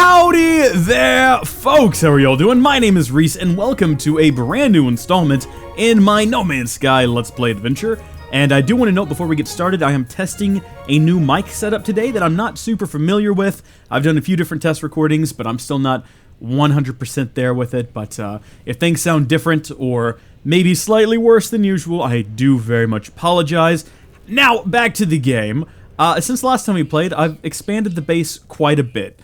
Howdy there, folks! How are y'all doing? My name is Rees, and welcome to a brand new installment in my No Man's Sky Let's Play adventure. And I do want to note before we get started, I am testing a new mic setup today that I'm not super familiar with. I've done a few different test recordings, but I'm still not 100% there with it. But if things sound different or maybe slightly worse than usual, I do very much apologize. Now, back to the game. Since last time we played, I've expanded the base quite a bit.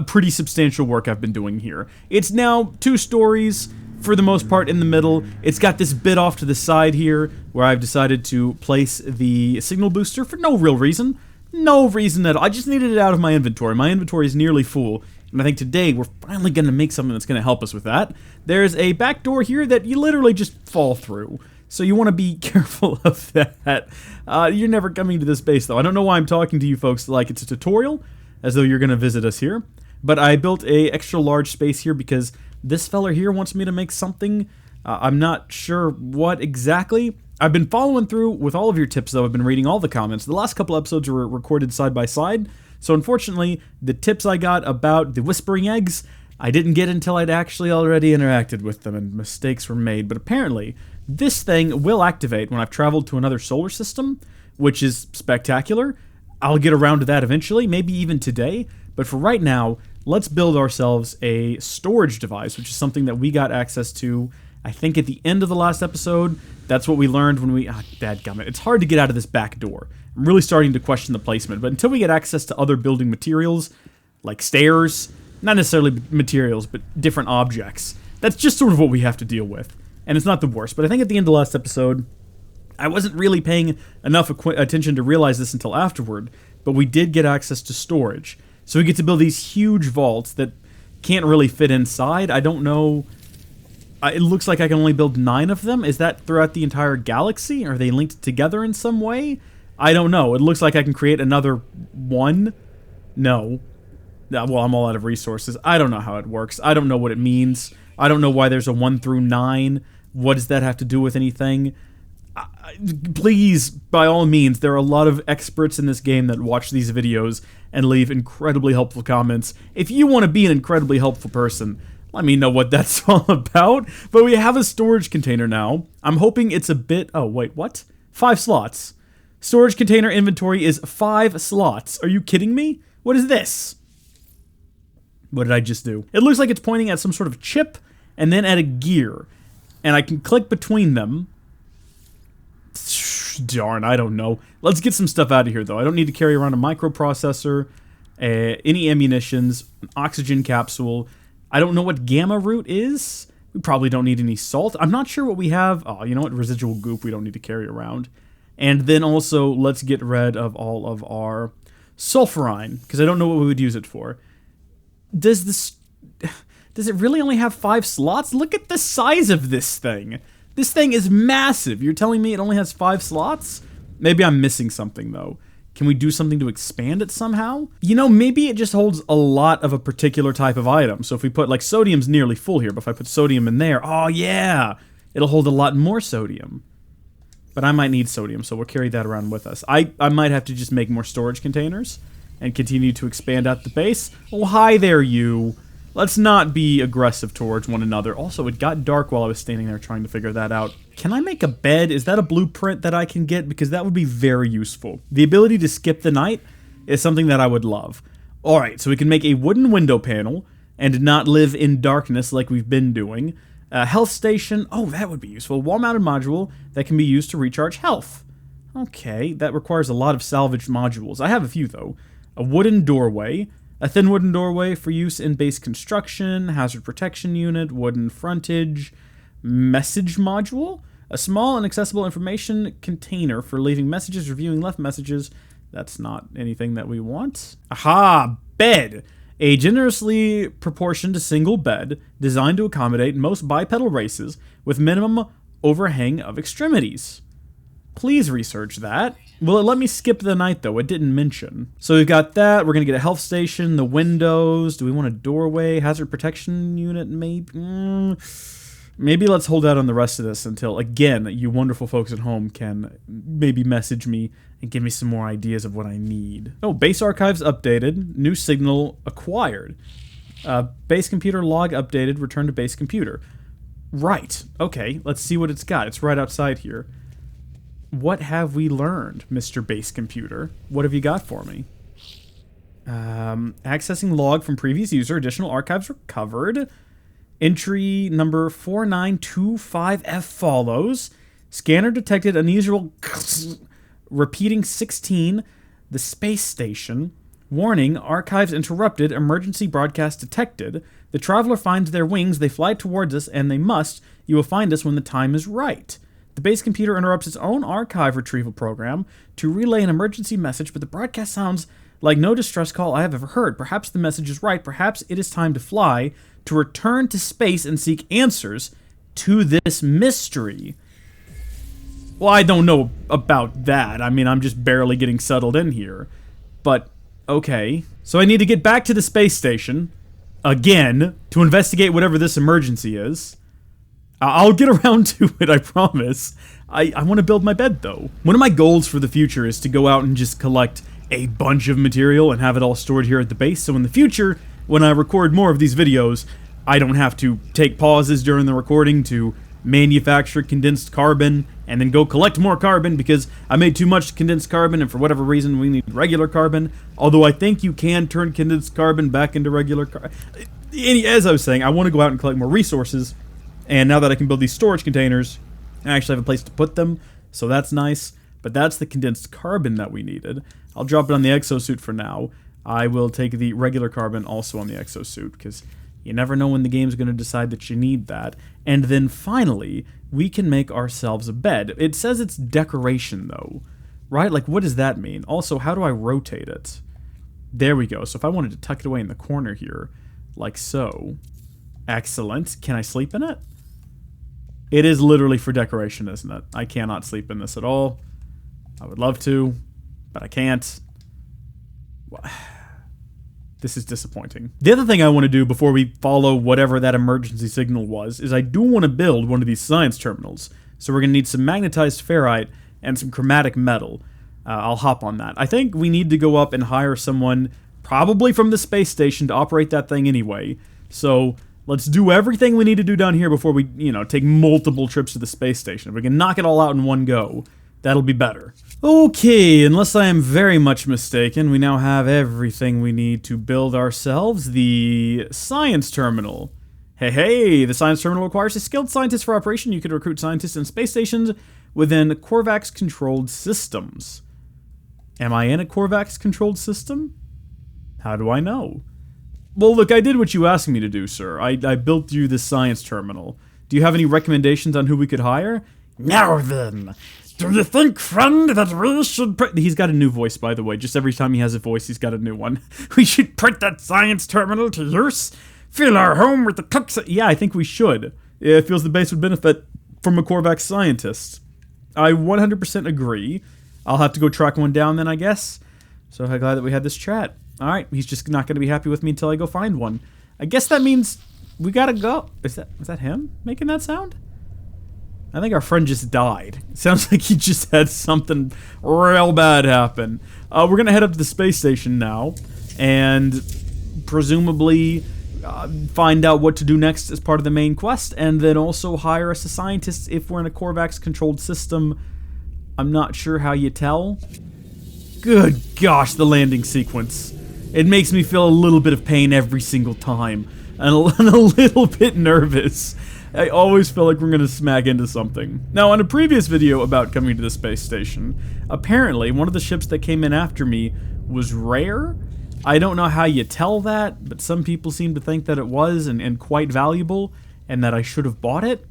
Pretty substantial work I've been doing here. It's now 2 stories, for the most part, in the middle. It's got this bit off to the side here, where I've decided to place the signal booster for no real reason. No reason at all. I just needed it out of my inventory. My inventory is nearly full, and I think today we're finally going to make something that's going to help us with that. There's a back door here that you literally just fall through. So you want to be careful of that. You're never coming to this base, though. I don't know why I'm talking to you folks like it's a tutorial, as though you're going to visit us here. But I built a extra large space here because this fella here wants me to make something. I'm not sure what exactly. I've been following through with all of your tips, though. I've been reading all the comments. The last couple episodes were recorded side by side. So unfortunately, the tips I got about the whispering eggs, I didn't get until I'd actually already interacted with them and mistakes were made. But apparently, this thing will activate when I've traveled to another solar system, which is spectacular. I'll get around to that eventually, maybe even today. But for right now, let's build ourselves a storage device, which is something that we got access to, I think, at the end of the last episode. That's what we learned when we... dadgummit. It's hard to get out of this back door. I'm really starting to question the placement, but until we get access to other building materials, like stairs, not necessarily materials, but different objects, that's just sort of what we have to deal with. And it's not the worst, but I think at the end of the last episode, I wasn't really paying enough attention to realize this until afterward, but we did get access to storage. So we get to build these huge vaults that can't really fit inside. I don't know. It looks like I can only build 9 of them. Is that throughout the entire galaxy? Are they linked together in some way? I don't know. It looks like I can create another 1. No. Well, I'm all out of resources. I don't know how it works. I don't know what it means. I don't know why there's a 1 through 9. What does that have to do with anything? Please, by all means, there are a lot of experts in this game that watch these videos and leave incredibly helpful comments. If you want to be an incredibly helpful person, let me know what that's all about. But we have a storage container now. I'm hoping it's a bit... Oh, wait, what? 5 slots. Storage container inventory is 5 slots. Are you kidding me? What is this? What did I just do? It looks like it's pointing at some sort of chip and then at a gear. And I can click between them. Darn, I don't know. Let's get some stuff out of here, though. I don't need to carry around a microprocessor, any ammunitions, an oxygen capsule. I don't know what gamma root is. We probably don't need any salt. I'm not sure what we have. Oh, you know what? Residual goop we don't need to carry around. And then also, let's get rid of all of our sulfurine, because I don't know what we would use it for. Does it really only have 5 slots? Look at the size of this thing. This thing is massive. You're telling me it only has 5 slots? Maybe I'm missing something, though. Can we do something to expand it somehow? You know, maybe it just holds a lot of a particular type of item. So if we put, like, sodium's nearly full here, but if I put sodium in there, oh yeah, it'll hold a lot more sodium. But I might need sodium, so we'll carry that around with us. I might have to just make more storage containers and continue to expand out the base. Oh, hi there, you. Let's not be aggressive towards one another. Also, it got dark while I was standing there trying to figure that out. Can I make a bed? Is that a blueprint that I can get? Because that would be very useful. The ability to skip the night is something that I would love. Alright, so we can make a wooden window panel and not live in darkness like we've been doing. A health station. Oh, that would be useful. Wall-mounted module that can be used to recharge health. Okay, that requires a lot of salvaged modules. I have a few, though. A wooden doorway. A thin wooden doorway for use in base construction, hazard protection unit, wooden frontage, message module, a small and accessible information container for leaving messages, reviewing left messages. That's not anything that we want. Aha! Bed! A generously proportioned single bed designed to accommodate most bipedal races with minimum overhang of extremities. Please research that. Will it let me skip the night, though? It didn't mention. So we've got that. We're going to get a health station, the windows. Do we want a doorway? Hazard protection unit, maybe? Maybe let's hold out on the rest of this until, again, you wonderful folks at home can maybe message me and give me some more ideas of what I need. Oh, base archives updated. New signal acquired. Base computer log updated, return to base computer. Right, okay, let's see what it's got. It's right outside here. What have we learned, Mr. Base Computer? What have you got for me? Accessing log from previous user, additional archives recovered. Entry number 4925F follows. Scanner detected unusual repeating 16, the space station. Warning, archives interrupted, emergency broadcast detected. The traveler finds their wings, they fly towards us, and they must. You will find us when the time is right. The base computer interrupts its own archive retrieval program to relay an emergency message, but the broadcast sounds like no distress call I have ever heard. Perhaps the message is right. Perhaps it is time to fly, to return to space and seek answers to this mystery. Well, I don't know about that. I mean, I'm just barely getting settled in here. But, okay. So I need to get back to the space station, again, to investigate whatever this emergency is. I'll get around to it, I promise. I want to build my bed, though. One of my goals for the future is to go out and just collect a bunch of material and have it all stored here at the base, so in the future, when I record more of these videos, I don't have to take pauses during the recording to manufacture condensed carbon and then go collect more carbon because I made too much condensed carbon and for whatever reason we need regular carbon, although I think you can turn condensed carbon back into regular carbon. As I was saying, I want to go out and collect more resources. And now that I can build these storage containers, I actually have a place to put them, so that's nice. But that's the condensed carbon that we needed. I'll drop it on the exosuit for now. I will take the regular carbon also on the exosuit, because you never know when the game's going to decide that you need that. And then finally, we can make ourselves a bed. It says it's decoration, though, right? Like, what does that mean? Also, how do I rotate it? There we go. So if I wanted to tuck it away in the corner here, like so. Excellent. Can I sleep in it? It is literally for decoration, isn't it? I cannot sleep in this at all. I would love to, but I can't. This is disappointing. The other thing I want to do before we follow whatever that emergency signal was is I do want to build one of these science terminals. So we're going to need some magnetized ferrite and some chromatic metal. I'll hop on that. I think we need to go up and hire someone, probably from the space station, to operate that thing anyway. So let's do everything we need to do down here before we, take multiple trips to the space station. If we can knock it all out in one go, that'll be better. Okay, unless I am very much mistaken, we now have everything we need to build ourselves the science terminal. Hey, the science terminal requires a skilled scientist for operation. You can recruit scientists in space stations within Korvax-controlled systems. Am I in a Korvax-controlled system? How do I know? Well, look, I did what you asked me to do, sir. I built you this science terminal. Do you have any recommendations on who we could hire? Now then, do you think, friend, that we should put... He's got a new voice, by the way. Just every time he has a voice, he's got a new one. We should put that science terminal to use? Fill our home with the cooks... Yeah, I think we should. It feels the base would benefit from a Korvax scientist. I 100% agree. I'll have to go track one down then, I guess. So I'm glad that we had this chat. Alright, he's just not going to be happy with me until I go find one. I guess that means we gotta go. Is that him making that sound? I think our friend just died. Sounds like he just had something real bad happen. We're going to head up to the space station now, and presumably find out what to do next as part of the main quest, and then also hire us a scientist if we're in a Korvax-controlled system. I'm not sure how you tell. Good gosh, the landing sequence. It makes me feel a little bit of pain every single time, and a little bit nervous. I always feel like we're going to smack into something. Now, in a previous video about coming to the space station, apparently one of the ships that came in after me was rare. I don't know how you tell that, but some people seem to think that it was, and quite valuable, and that I should have bought it.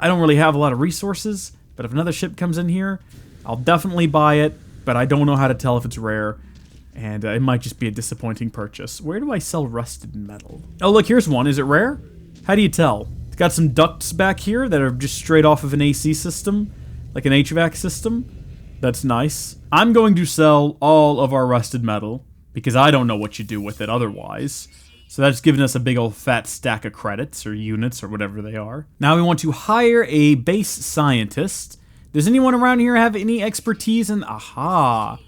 I don't really have a lot of resources, but if another ship comes in here, I'll definitely buy it, but I don't know how to tell if it's rare, and it might just be a disappointing purchase. Where do I sell rusted metal? Oh, look, here's one. Is it rare? How do you tell? It's got some ducts back here that are just straight off of an AC system, like an HVAC system. That's nice. I'm going to sell all of our rusted metal, because I don't know what you do with it otherwise. So that's giving us a big old fat stack of credits, or units, or whatever they are. Now we want to hire a base scientist. Does anyone around here have any expertise in... Aha!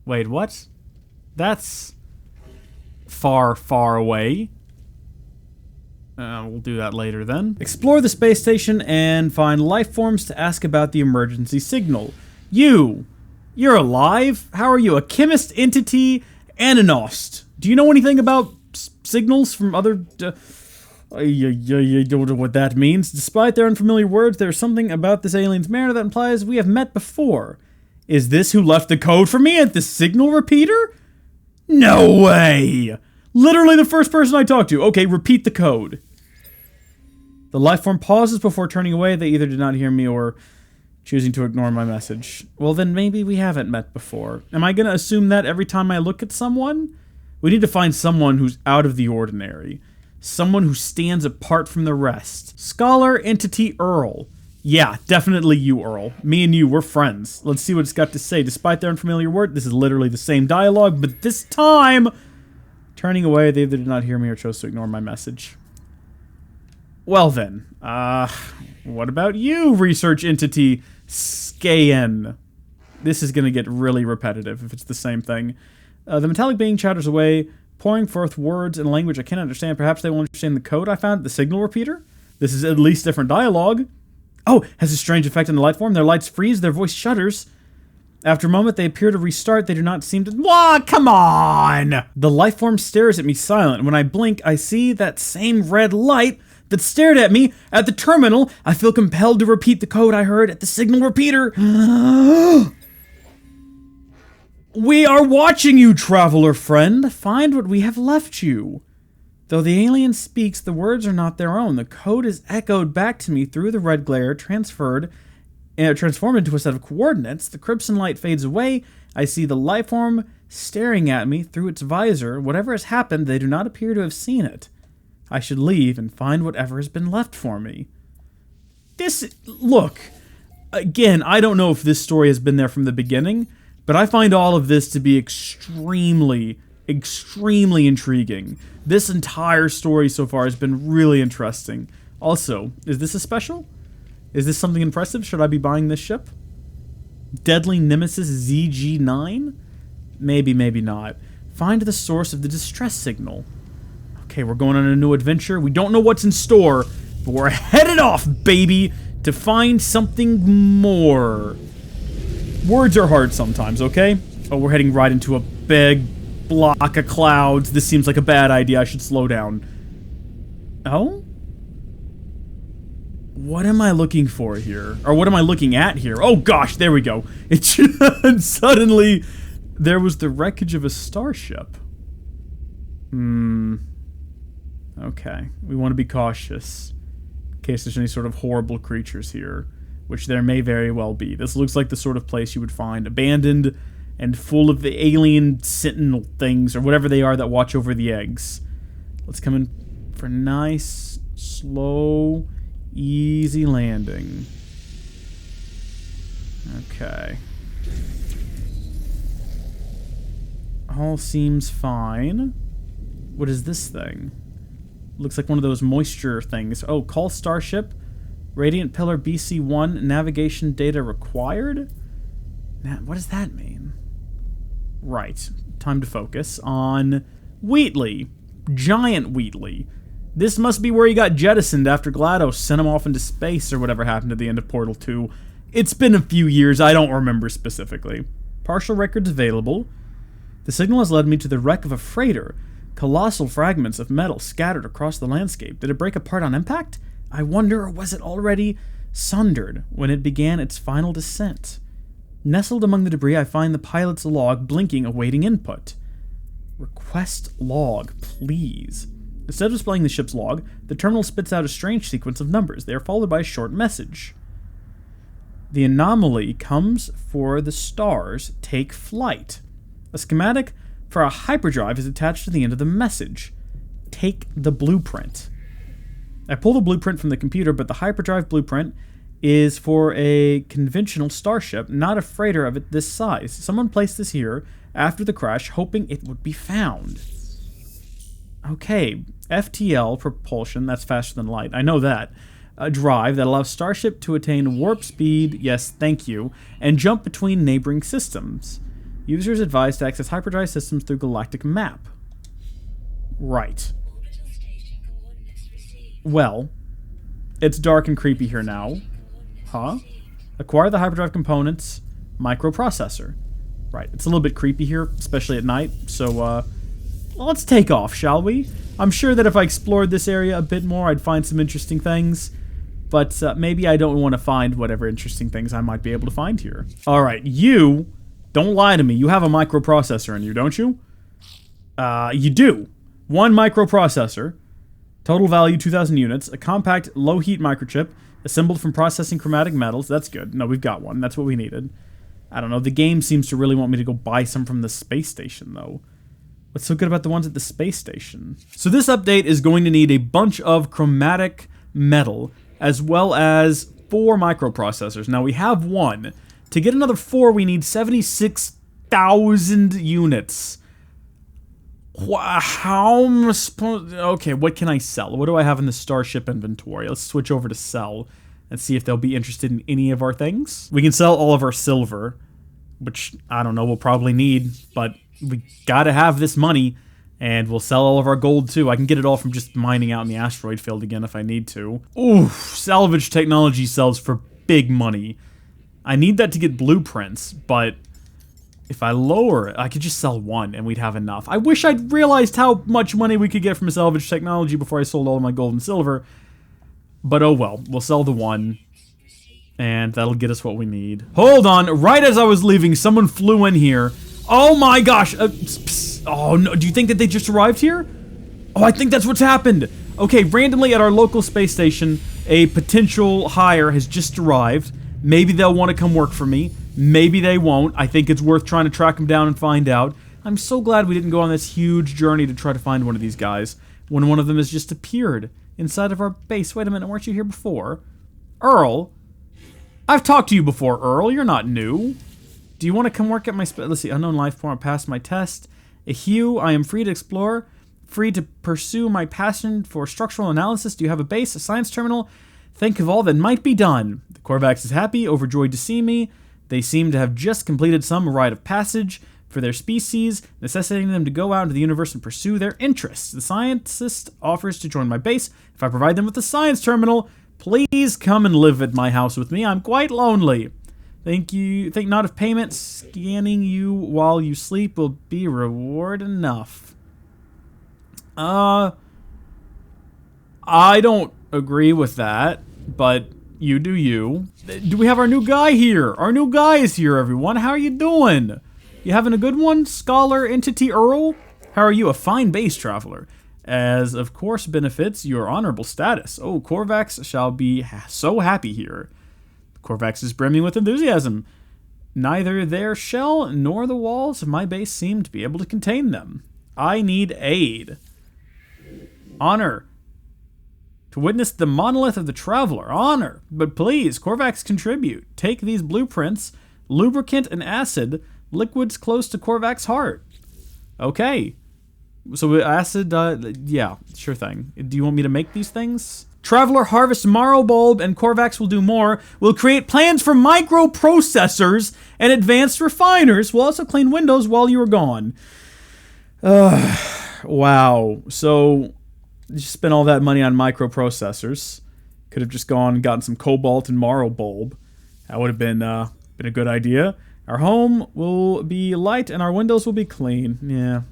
Wait, what? That's far, far away. We'll do that later then. Explore the space station and find life forms to ask about the emergency signal. You're alive? How are you? A chemist, entity, and an ost. Do you know anything about signals from other... You don't know what that means. Despite their unfamiliar words, there's something about this alien's manner that implies we have met before. Is this who left the code for me at the signal repeater? No way! Literally the first person I talked to. Okay, repeat the code. The lifeform pauses before turning away. They either did not hear me or choosing to ignore my message. Well, then maybe we haven't met before. Am I going to assume that every time I look at someone? We need to find someone who's out of the ordinary. Someone who stands apart from the rest. Scholar entity Earl. Yeah, definitely you, Earl. Me and you, we're friends. Let's see what it's got to say. Despite their unfamiliar word, this is literally the same dialogue, but this time, turning away, they either did not hear me or chose to ignore my message. Well then, what about you, research entity Skayen? This is gonna get really repetitive if it's the same thing. The metallic being chatters away, pouring forth words in a language I can't understand. Perhaps they won't understand the code I found at the signal repeater? This is at least different dialogue. Oh, has a strange effect on the light form. Their lights freeze, their voice shudders. After a moment, they appear to restart. They do not seem to... Wah, come on! The life form stares at me silent. When I blink, I see that same red light that stared at me at the terminal. I feel compelled to repeat the code I heard at the signal repeater. We are watching you, traveler friend. Find what we have left you. Though the alien speaks, the words are not their own. The code is echoed back to me through the red glare, transformed into a set of coordinates. The crimson light fades away. I see the life form staring at me through its visor. Whatever has happened, they do not appear to have seen it. I should leave and find whatever has been left for me. Look, again, I don't know if this story has been there from the beginning, but I find all of this to be extremely intriguing. This entire story so far has been really interesting. Also, is this a special? Is this something impressive? Should I be buying this ship? Deadly Nemesis ZG-9? Maybe, maybe not. Find the source of the distress signal. Okay, we're going on a new adventure. We don't know what's in store, but we're headed off, baby, to find something more. Words are hard sometimes, okay? Oh, we're heading right into a big block of clouds. This seems like a bad idea. I should slow down. Oh? What am I looking for here? Or what am I looking at here? Oh gosh, there we go. And suddenly, there was the wreckage of a starship. Okay, we want to be cautious in case there's any sort of horrible creatures here, which there may very well be. This looks like the sort of place you would find abandoned and full of the alien sentinel things, or whatever they are that watch over the eggs. Let's come in for nice, slow, easy landing. Okay. All seems fine. What is this thing? Looks like one of those moisture things. Oh, call Starship. Radiant Pillar BC-1. Navigation data required? Now, what does that mean? Right. Time to focus on Wheatley. Giant Wheatley. This must be where he got jettisoned after GLaDOS sent him off into space or whatever happened at the end of Portal 2. It's been a few years. I don't remember specifically. Partial records available. The signal has led me to the wreck of a freighter. Colossal fragments of metal scattered across the landscape. Did it break apart on impact? I wonder, or was it already sundered when it began its final descent? Nestled among the debris, I find the pilot's log blinking, awaiting input. Request log, please. Instead of displaying the ship's log, the terminal spits out a strange sequence of numbers. They are followed by a short message. The anomaly comes for the stars. Take flight. A schematic for a hyperdrive is attached to the end of the message. Take the blueprint. I pull the blueprint from the computer, but the hyperdrive blueprint is for a conventional starship, not a freighter of this size. Someone placed this here after the crash, hoping it would be found. Okay, FTL propulsion, that's faster than light, I know that. A drive that allows Starship to attain warp speed, yes, thank you, and jump between neighboring systems. Users advised to access hyperdrive systems through galactic map. Right. Orbital station coordinates received. Well, it's dark and creepy here now. Huh? Acquire the hyperdrive components, microprocessor. Right, it's a little bit creepy here, especially at night, so, well, let's take off, shall we? I'm sure that if I explored this area a bit more, I'd find some interesting things, but maybe I don't want to find whatever interesting things I might be able to find here. Alright, you, don't lie to me, you have a microprocessor in you, don't you? You do. One microprocessor, total value 2,000 units, a compact low-heat microchip, assembled from processing chromatic metals. That's good. No, we've got one. That's what we needed. I don't know. The game seems to really want me to go buy some from the space station, though. What's so good about the ones at the space station? So this update is going to need a bunch of chromatic metal, as well as 4 microprocessors. Now, we have 1. To get another 4, we need 76,000 units. How am I supposed... Okay, what can I sell? What do I have in the Starship inventory? Let's switch over to sell and see if they'll be interested in any of our things. We can sell all of our silver, which, I don't know, we'll probably need, but we gotta have this money, and we'll sell all of our gold, too. I can get it all from just mining out in the asteroid field again if I need to. Oof, salvage technology sells for big money. I need that to get blueprints, but... if I lower it, I could just sell 1 and we'd have enough. I wish I'd realized how much money we could get from salvage technology before I sold all of my gold and silver. But oh well, we'll sell the 1. And that'll get us what we need. Hold on, right as I was leaving, someone flew in here. Oh my gosh! Oh no, do you think that they just arrived here? Oh, I think that's what's happened. Okay, randomly at our local space station, a potential hire has just arrived. Maybe they'll want to come work for me. Maybe they won't. I think it's worth trying to track them down and find out. I'm so glad we didn't go on this huge journey to try to find one of these guys when one of them has just appeared inside of our base. Wait a minute, weren't you here before? Earl? I've talked to you before, Earl. You're not new. Do you want to come work at my let's see, unknown life form. I passed my test. A hue, I am free to explore. Free to pursue my passion for structural analysis. Do you have a base, a science terminal? Think of all that might be done. The Korvax is happy, overjoyed to see me. They seem to have just completed some rite of passage for their species, necessitating them to go out into the universe and pursue their interests. The scientist offers to join my base. If I provide them with a science terminal, please come and live at my house with me. I'm quite lonely. Think not of payment. Scanning you while you sleep will be reward enough. I don't agree with that, but you do you. Do we have our new guy here? Our new guy is here, everyone. How are you doing? You having a good one? Scholar Entity Earl? How are you? A fine base traveler. As, of course, benefits your honorable status. Oh, Korvax shall be so happy here. Korvax is brimming with enthusiasm. Neither their shell nor the walls of my base seem to be able to contain them. I need aid. Honor. To witness the monolith of the traveler. Honor. But please, Korvax contribute. Take these blueprints, lubricant and acid, liquids close to Korvax's heart. Okay. So acid, yeah, sure thing. Do you want me to make these things? Traveler harvest marrow bulb and Korvax will do more. We'll create plans for microprocessors and advanced refiners. We'll also clean windows while you are gone. Wow. So, you spent all that money on microprocessors. Could have just gone and gotten some cobalt and marrow bulb. That would have been a good idea. Our home will be light and our windows will be clean. Yeah.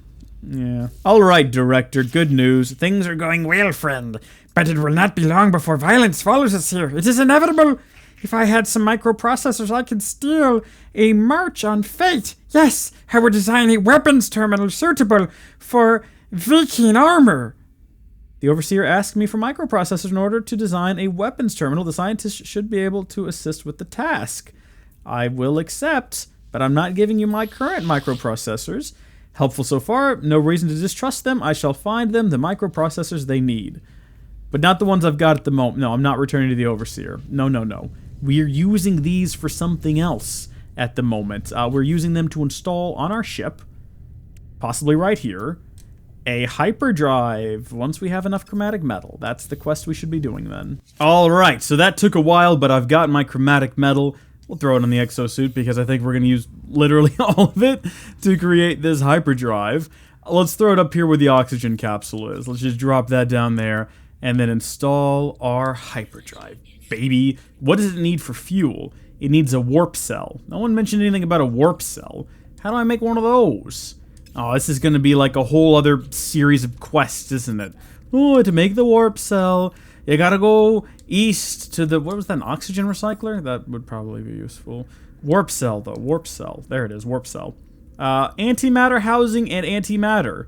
Alright, Director, good news. Things are going well, friend. But it will not be long before violence follows us here. It is inevitable. If I had some microprocessors, I could steal a march on fate. Yes, I would design a weapons terminal suitable for Viking armor. The Overseer asked me for microprocessors in order to design a weapons terminal. The scientist should be able to assist with the task. I will accept, but I'm not giving you my current microprocessors. Helpful so far, no reason to distrust them. I shall find them the microprocessors they need. But not the ones I've got at the moment. No, I'm not returning to the Overseer. No. We're using these for something else at the moment. We're using them to install on our ship, possibly right here, a hyperdrive once we have enough chromatic metal. That's the quest we should be doing then. Alright, so that took a while, but I've got my chromatic metal. We'll throw it on the exosuit because I think we're going to use literally all of it to create this hyperdrive. Let's throw it up here where the oxygen capsule is. Let's just drop that down there. and then install our hyperdrive, baby. What does it need for fuel? It needs a warp cell. No one mentioned anything about a warp cell. How do I make one of those? Oh, this is going to be like a whole other series of quests, isn't it? Oh, to make the warp cell, you gotta go east to the... What was that, an oxygen recycler? That would probably be useful. Warp cell, though. Warp cell. There it is, warp cell. Antimatter housing and antimatter.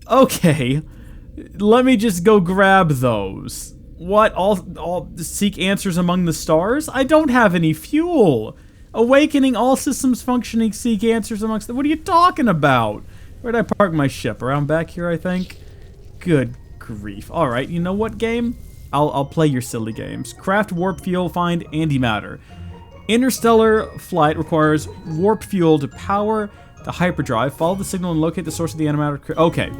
Okay. Let me just go grab those. What? All seek answers among the stars? I don't have any fuel. Awakening all systems functioning, seek answers amongst the... What are you talking about? Where'd I park my ship? Around back here, I think? Good grief. Alright, you know what, game? I'll play your silly games. Craft warp fuel, find antimatter. Interstellar flight requires warp fuel to power the hyperdrive. Follow the signal and locate the source of the antimatter. Okay,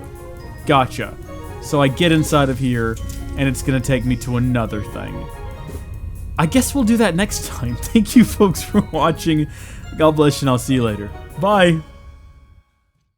gotcha. So I get inside of here, and it's gonna take me to another thing. I guess we'll do that next time. Thank you folks for watching. God bless you, and I'll see you later. Bye!